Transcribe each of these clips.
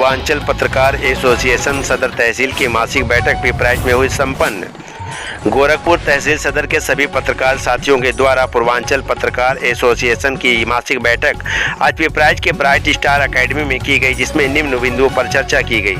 पूर्वांचल पत्रकार एसोसिएशन सदर तहसील की मासिक बैठक पिपराइच में हुई संपन्न। गोरखपुर तहसील सदर के सभी पत्रकार साथियों के द्वारा पूर्वांचल पत्रकार एसोसिएशन की मासिक बैठक आज पिपराइच के ब्राइट स्टार एकेडमी में की गई, जिसमें निम्न बिंदुओं पर चर्चा की गई।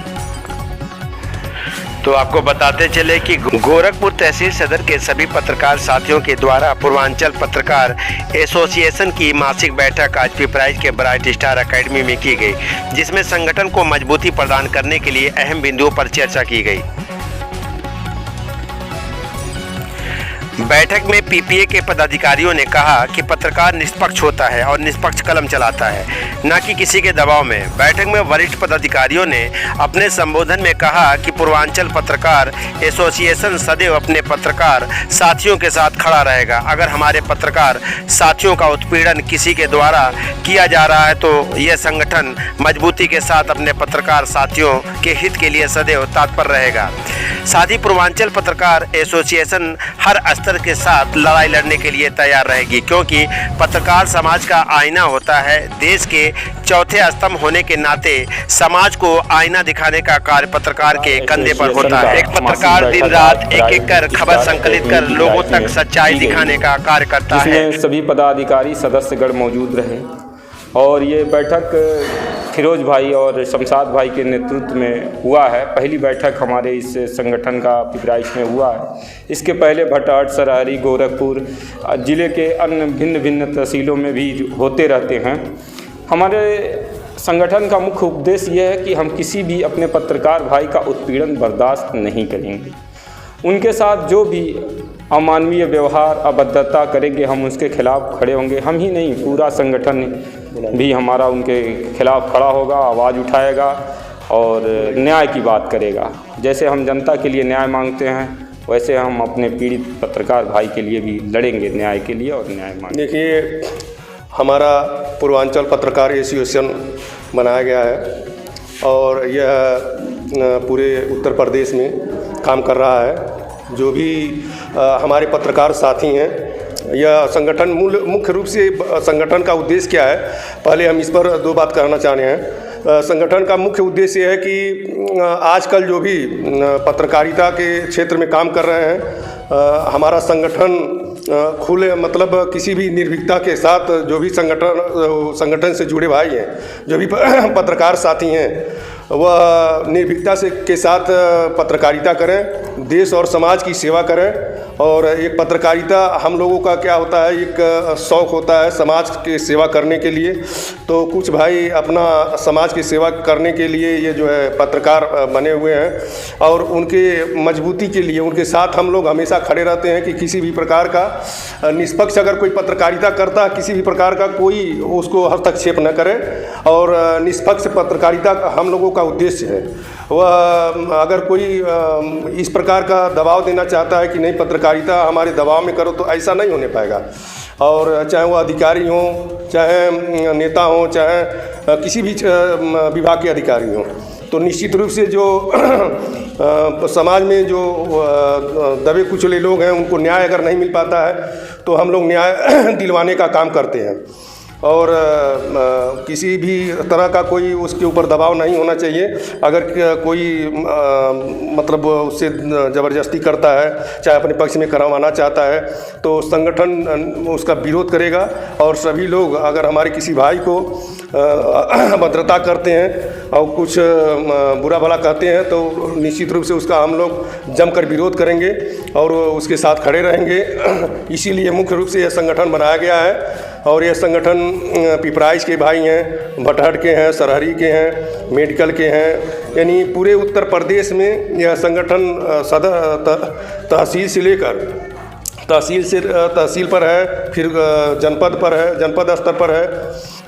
तो आपको बताते चले कि गोरखपुर तहसील सदर के सभी पत्रकार साथियों के द्वारा पूर्वांचल पत्रकार एसोसिएशन की मासिक बैठक आज पिपराइच के ब्राइट स्टार एकेडमी में की गई, जिसमें संगठन को मजबूती प्रदान करने के लिए अहम बिंदुओं पर चर्चा की गई। बैठक में पीपीए के पदाधिकारियों ने कहा कि पत्रकार निष्पक्ष होता है और निष्पक्ष कलम चलाता है, न कि किसी के दबाव में। बैठक में वरिष्ठ पदाधिकारियों ने अपने संबोधन में कहा कि पूर्वांचल पत्रकार एसोसिएशन सदैव अपने पत्रकार साथियों के साथ खड़ा रहेगा। अगर हमारे पत्रकार साथियों का उत्पीड़न किसी के द्वारा किया जा रहा है तो यह संगठन मजबूती के साथ अपने पत्रकार साथियों के हित के लिए सदैव तत्पर रहेगा। साथ ही पूर्वांचल पत्रकार एसोसिएशन हर स्तर के साथ लड़ाई लड़ने के लिए तैयार रहेगी, क्योंकि पत्रकार समाज का आईना होता है। देश के चौथे स्तंभ होने के नाते समाज को आईना दिखाने का कार्य पत्रकार के कंधे पर होता है। एक पत्रकार दिन रात एक कर खबर संकलित कर लोगों तक सच्चाई दिखाने का कार्य करता है। सभी पदाधिकारी सदस्यगण मौजूद रहे और ये बैठक फिरोज भाई और शमशाद भाई के नेतृत्व में हुआ है। पहली बैठक हमारे इस संगठन का पिपराइच में हुआ है। इसके पहले भटहट, सरहरी, गोरखपुर ज़िले के अन्य भिन्न भिन्न तहसीलों में भी होते रहते हैं। हमारे संगठन का मुख्य उद्देश्य यह है कि हम किसी भी अपने पत्रकार भाई का उत्पीड़न बर्दाश्त नहीं करेंगे। उनके साथ जो भी अमानवीय व्यवहार, अभद्रता करेंगे, हम उसके खिलाफ खड़े होंगे। हम ही नहीं, पूरा संगठन भी हमारा उनके खिलाफ खड़ा होगा, आवाज़ उठाएगा और न्याय की बात करेगा। जैसे हम जनता के लिए न्याय मांगते हैं, वैसे हम अपने पीड़ित पत्रकार भाई के लिए भी लड़ेंगे न्याय के लिए और न्याय मांगेंगे। देखिए, हमारा पूर्वांचल पत्रकार एसोसिएशन बनाया गया है और यह पूरे उत्तर प्रदेश में काम कर रहा है। जो भी हमारे पत्रकार साथी हैं, यह संगठन मुख्य रूप से संगठन का उद्देश्य क्या है, पहले हम इस पर दो बात कहना चाह रहे हैं। संगठन का मुख्य उद्देश्य है कि आजकल जो भी पत्रकारिता के क्षेत्र में काम कर रहे हैं, हमारा संगठन खुले मतलब किसी भी निर्भीकता के साथ जो भी संगठन से जुड़े भाई हैं, जो भी पत्रकार साथी हैं, वह निर्भीकता से के साथ पत्रकारिता करें, देश और समाज की सेवा करें। और एक पत्रकारिता हम लोगों का क्या होता है, एक शौक़ होता है समाज की सेवा करने के लिए। तो कुछ भाई अपना समाज की सेवा करने के लिए ये जो है पत्रकार बने हुए हैं और उनके मजबूती के लिए उनके साथ हम लोग हमेशा खड़े रहते हैं कि किसी भी प्रकार का निष्पक्ष अगर कोई पत्रकारिता करता है, किसी भी प्रकार का कोई उसको हस्तक्षेप न करे। और निष्पक्ष पत्रकारिता हम लोगों का उद्देश्य है। वह अगर कोई इस प्रकार का दबाव देना चाहता है कि नहीं पत्रकारिता हमारे दबाव में करो, तो ऐसा नहीं होने पाएगा। और चाहे वो अधिकारी हों, चाहे नेता हों, चाहे किसी भी विभाग के अधिकारी हों, तो निश्चित रूप से जो समाज में जो दबे कुचले लोग हैं, उनको न्याय अगर नहीं मिल पाता है तो हम लोग न्याय दिलवाने का काम करते हैं। और किसी भी तरह का कोई उसके ऊपर दबाव नहीं होना चाहिए। अगर कोई मतलब उससे ज़बरदस्ती करता है, चाहे अपने पक्ष में करवाना चाहता है, तो संगठन उसका विरोध करेगा। और सभी लोग अगर हमारे किसी भाई को अभद्रता करते हैं और कुछ बुरा भला कहते हैं, तो निश्चित रूप से उसका हम लोग जमकर विरोध करेंगे और उसके साथ खड़े रहेंगे। इसीलिए मुख्य रूप से यह संगठन बनाया गया है। और यह संगठन पिपराइच के भाई हैं, भटहट के हैं, सरहरी के हैं, मेडिकल के हैं, यानी पूरे उत्तर प्रदेश में यह संगठन सदर तहसील से लेकर तहसील पर है, फिर जनपद पर है, जनपद स्तर पर है,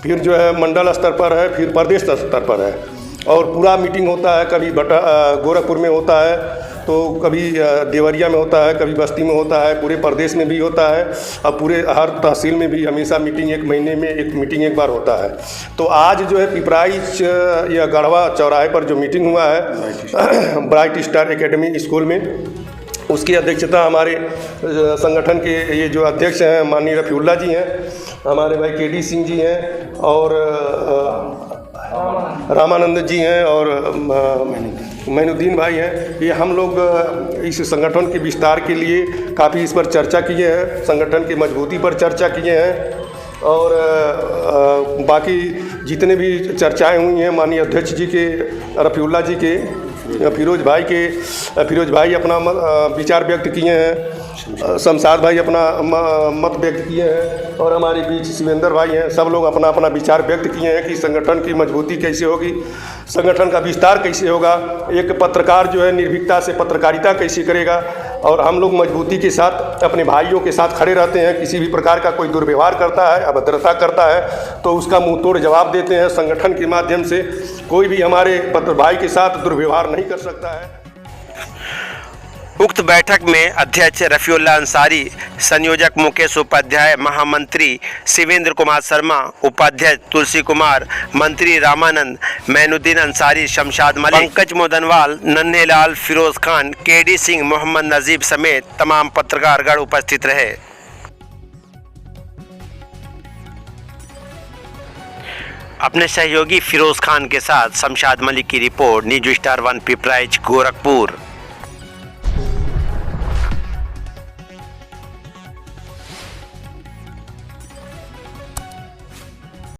फिर जो है मंडल स्तर पर है, फिर प्रदेश स्तर पर है। और पूरा मीटिंग होता है, कभी गोरखपुर में होता है, तो कभी देवरिया में होता है, कभी बस्ती में होता है, पूरे प्रदेश में भी होता है और पूरे हर तहसील में भी हमेशा मीटिंग, एक महीने में एक मीटिंग एक बार होता है। तो आज जो है पिपराइच या गढ़वा चौराहे पर जो मीटिंग हुआ है ब्राइट स्टार एकेडमी स्कूल में, उसकी अध्यक्षता हमारे संगठन के ये जो अध्यक्ष हैं माननीय रफीउल्लाह जी हैं, हमारे भाई केडी सिंह जी हैं और रामानंद जी हैं और मैनुद्दीन भाई हैं। ये हम लोग इस संगठन के विस्तार के लिए काफ़ी इस पर चर्चा किए हैं, संगठन की मजबूती पर चर्चा किए हैं और बाकी जितने भी चर्चाएं हुई हैं माननीय अध्यक्ष जी के, रफ़ीउल्लाह जी के, फिरोज भाई अपना विचार व्यक्त किए हैं, शमशाद भाई अपना मत व्यक्त किए हैं और हमारे बीच शिवेंद्र भाई हैं। सब लोग अपना अपना विचार व्यक्त किए हैं कि संगठन की मजबूती कैसे होगी, संगठन का विस्तार कैसे होगा, एक पत्रकार जो है निर्भीकता से पत्रकारिता कैसे करेगा। और हम लोग मजबूती के साथ अपने भाइयों के साथ खड़े रहते हैं। किसी भी प्रकार का कोई दुर्व्यवहार करता है, अभद्रता करता है तो उसका मुंह तोड़ जवाब देते हैं। संगठन के माध्यम से कोई भी हमारे पत्र भाई के साथ दुर्व्यवहार नहीं कर सकता है। उक्त बैठक में अध्यक्ष रफ़ीउल्लाह अंसारी, संयोजक मुकेश उपाध्याय, महामंत्री शिवेंद्र कुमार शर्मा, उपाध्यक्ष तुलसी कुमार, मंत्री रामानंद, मैनुद्दीन अंसारी, शमशाद मलिक, पंकज मोदनवाल, नन्हेलाल, फिरोज खान, केडी सिंह, मोहम्मद नजीब समेत तमाम पत्रकारगण उपस्थित रहे। अपने सहयोगी फिरोज खान के साथ शमशाद मलिक की report, news star 1 Pipraich, Gorakhpur.